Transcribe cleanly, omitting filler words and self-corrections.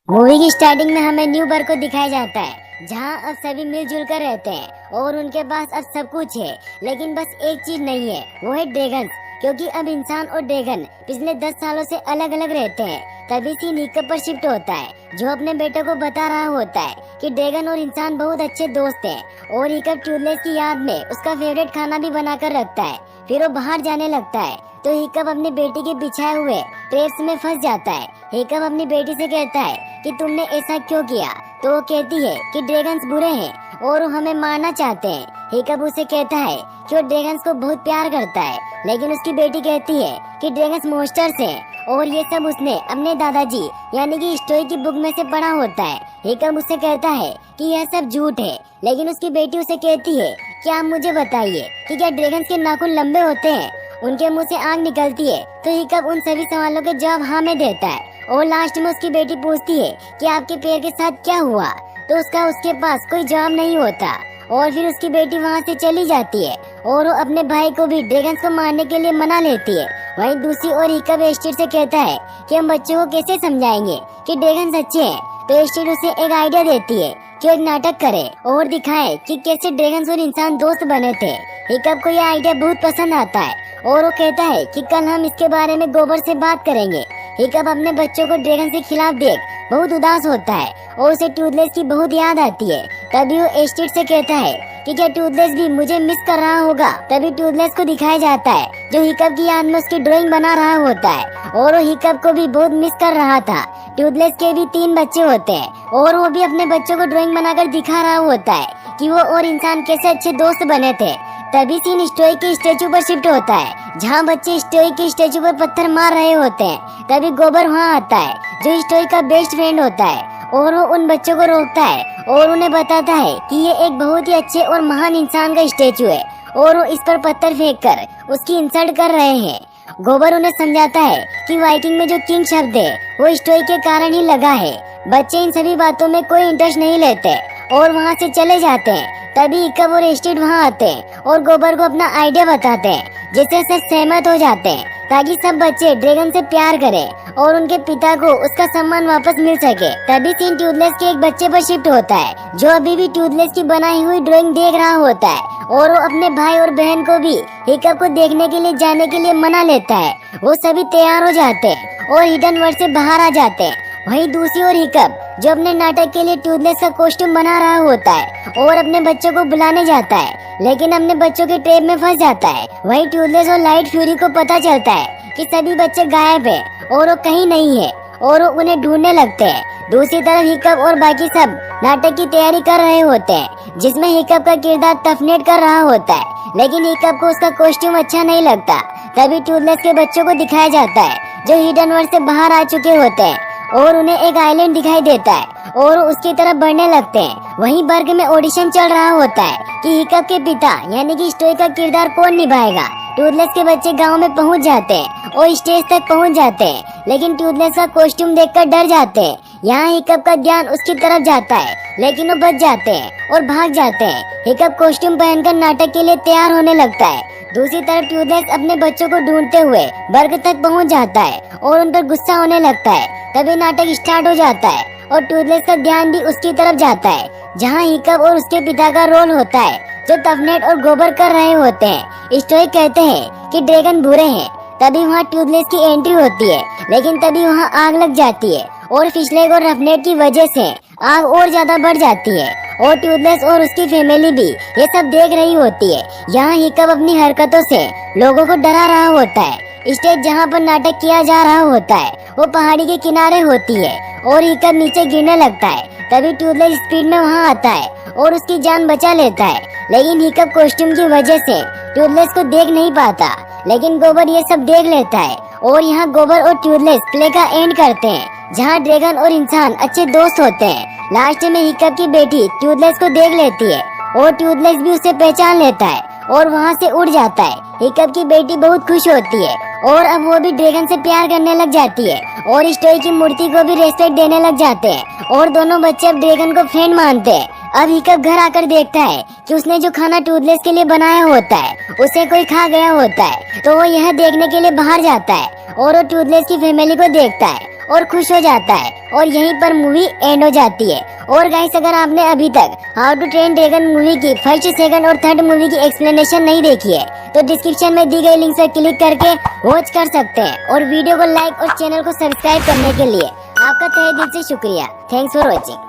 Movie की starting में हमें न्यू वर्ल्ड को दिखाया जाता है, जहां अब सभी मिलजुल कर रहते हैं और उनके पास अब सब कुछ है। लेकिन बस एक चीज नहीं है, वो है ड्रैगन्स। क्योंकि अब इंसान और ड्रैगन पिछले 10 सालों से अलग अलग रहते हैं। तभी सीन हिकअप पर शिफ्ट होता है, जो अपने बेटे को बता रहा होता है कि ड्रैगन और इंसान बहुत अच्छे दोस्त हैं और हिकअप टूथलेस की याद में उसका फेवरेट खाना भी बनाकर रखता है। फिर वो बाहर जाने लगता है तो हिकअप अपनी बेटी के बिछाए हुए ट्रैप्स में फंस जाता है। हिकअप अपनी बेटी से कहता है कि तुमने ऐसा क्यों किया, तो वो कहती है कि ड्रैगन्स बुरे हैं और वो हमें मारना चाहते हैं। हिकअप उसे कहता है कि वो ड्रैगन्स को बहुत प्यार करता है, लेकिन उसकी बेटी कहती है कि ड्रैगन्स मॉन्स्टर्स हैं और ये सब उसने अपने दादाजी यानी कि स्टोरी की बुक में से पढ़ा होता है। हिकअप उससे कहता है कि यह सब झूठ है, लेकिन उसकी बेटी उसे कहती है कि आप मुझे बताइए कि क्या ड्रैगन्स के नाखून लंबे होते हैं, उनके मुंह से आग निकलती है। तो हिकअप उन सभी सवालों के जवाब हाँ में देता है और लास्ट में उसकी बेटी पूछती है कि आपके पैर के साथ क्या हुआ, तो उसके पास कोई जवाब नहीं होता और फिर उसकी बेटी वहाँ से चली जाती है और वो अपने भाई को भी ड्रैगन्स को मारने के लिए मना लेती है। वहीं दूसरी ओर हिकअप एस्टेट से कहता है कि हम बच्चों को कैसे समझाएंगे कि ड्रैगन्स अच्छे हैं। तो एस्टेट उसे एक आइडिया देती है कि एक नाटक करे और दिखाए कि कैसे ड्रैगन्स और इंसान दोस्त बने थे। हिकअप को यह आइडिया बहुत पसंद आता है और वो कहता है कि कल हम इसके बारे में गोबर से बात करेंगे। हिकअप अपने बच्चों को ड्रैगन के खिलाफ देख बहुत उदास होता है और उसे टूथलेस की बहुत याद आती है। तभी वो एस्टेट से कहता है कि क्या टूथलेस भी मुझे मिस कर रहा होगा। तभी टूथलेस को दिखाया जाता है जो हिकअप की याद में उसकी ड्राइंग बना रहा होता है और वो हिकअप को भी बहुत मिस कर रहा था। टूथलेस के भी 3 बच्चे होते हैं और वो भी अपने बच्चों को ड्राइंग बनाकर दिखा रहा होता है कि वो और इंसान कैसे अच्छे दोस्त बने थे। तभी सीन स्टोई के स्टेचू पर शिफ्ट होता है, जहाँ बच्चे स्टोई के स्टेचू पर पत्थर मार रहे होते हैं। तभी गोबर वहाँ आता है जो स्टोई का बेस्ट फ्रेंड होता है और वो उन बच्चों को रोकता है और उन्हें बताता है कि ये एक बहुत ही अच्छे और महान इंसान का स्टेचू है और वो इस पर पत्थर फेंककर उसकी इंसल्ट कर रहे हैं। गोबर उन्हें समझाता है कि वाइकिंग में जो किंग शब्द है वो स्टोई के कारण ही लगा है। बच्चे इन सभी बातों में कोई इंटरेस्ट नहीं लेते और वहाँ से चले जाते हैं। तभी हिकअप और एस्टेट वहाँ आते हैं और गोबर को अपना आइडिया बताते हैं, जिससे सब सहमत हो जाते हैं ताकि सब बच्चे ड्रैगन से प्यार करें और उनके पिता को उसका सम्मान वापस मिल सके। तभी सीन टूथलेस के एक बच्चे पर शिफ्ट होता है जो अभी भी टूथलेस की बनाई हुई ड्राइंग देख रहा होता है और वो अपने भाई और बहन को भी हिकअप को देखने के लिए जाने के लिए मना लेता है। वो सभी तैयार हो जाते हैं और हिडन वर्ल्ड से बाहर आ जाते हैं। वहीं दूसरी ओर हिकअप जो अपने नाटक के लिए टूथलेस का कॉस्ट्यूम बना रहा होता है और अपने बच्चों को बुलाने जाता है, लेकिन अपने बच्चों के ट्रैप में फंस जाता है। वहीं टूथलेस और लाइट फ्यूरी को पता चलता है कि सभी बच्चे गायब हैं और वो कहीं नहीं है और वो उन्हें ढूंढने लगते हैं। दूसरी तरफ हिकअप और बाकी सब नाटक की तैयारी कर रहे होते हैं, जिसमें हिकअप का किरदार टफनेट कर रहा होता है, लेकिन हिकअप को उसका कॉस्ट्यूम अच्छा नहीं लगता। तभी टूथलेस के बच्चों को दिखाया जाता है जो हिडन वर्ल्ड से बाहर आ चुके होते हैं और उन्हें एक आइलैंड दिखाई देता है और उसकी तरफ बढ़ने लगते हैं। वहीं बर्ग में ऑडिशन चल रहा होता है कि हिकअप के पिता यानी कि स्टोई का किरदार कौन निभाएगा। टूथलेस के बच्चे गांव में पहुंच जाते हैं और स्टेज तक पहुंच जाते हैं, लेकिन टूथलेस का कॉस्ट्यूम देखकर डर जाते हैं। यहाँ हिकअप का ध्यान उसकी तरफ जाता है, लेकिन वो बच जाते हैं और भाग जाते हैं। हिकअप कॉस्ट्यूम पहनकर नाटक के लिए तैयार होने लगता है। दूसरी तरफ टूथलेस अपने बच्चों को ढूंढते हुए बर्ग तक पहुंच जाता है और उन पर गुस्सा होने लगता है। तभी नाटक स्टार्ट हो जाता है और टूथलेस का ध्यान भी उसकी तरफ जाता है, जहां हिकअप और उसके पिता का रोल होता है जो टफनेट और गोबर कर रहे होते हैं। स्टोई कहते हैं कि ड्रैगन बुरे हैं। तभी वहाँ टूथलेस की एंट्री होती है, लेकिन तभी वहाँ आग लग जाती है और फिशलेग और रफनेट की वजह से आग और ज्यादा बढ़ जाती है और टूथलेस और उसकी फैमिली भी ये सब देख रही होती है। यहाँ हिकअप अपनी हरकतों से लोगों को डरा रहा होता है। स्टेज जहाँ पर नाटक किया जा रहा होता है वो पहाड़ी के किनारे होती है और हिकअप नीचे गिरने लगता है। तभी टूथलेस स्पीड में वहाँ आता है और उसकी जान बचा लेता है, लेकिन हिकअप कॉस्ट्यूम की वजह से टूथलेस को देख नहीं पाता, लेकिन गोबर ये सब देख लेता है और यहाँ गोबर और टूथलेस प्ले का एंड करते हैं, जहाँ ड्रैगन और इंसान अच्छे दोस्त होते हैं। लास्ट में हिकअप की बेटी टूथलेस को देख लेती है और टूथलेस भी उसे पहचान लेता है और वहाँ से उड़ जाता है। हिकअप की बेटी बहुत खुश होती है और अब वो भी ड्रैगन से प्यार करने लग जाती है और स्टोई की मूर्ति को भी रेस्पेक्ट देने लग जाते हैं और दोनों बच्चे अब ड्रैगन को फ्रेंड मानते हैं। अब हिकअप घर आकर देखता है कि उसने जो खाना टूथलेस के लिए बनाया होता है उसे कोई खा गया होता है, तो वो यह देखने के लिए बाहर जाता है और वो टूथलेस की फैमिली को देखता है और खुश हो जाता है और यहीं पर मूवी एंड हो जाती है। और गाइस अगर आपने अभी तक how to train dragon movie की फर्स्ट, सेकंड और थर्ड मूवी की एक्सप्लेनेशन नहीं देखी है तो डिस्क्रिप्शन में दी गई लिंक पर क्लिक करके वॉच कर सकते हैं। और वीडियो को लाइक और चैनल को सब्सक्राइब करने के लिए आपका तहे दिल से शुक्रिया। Thanks for watching.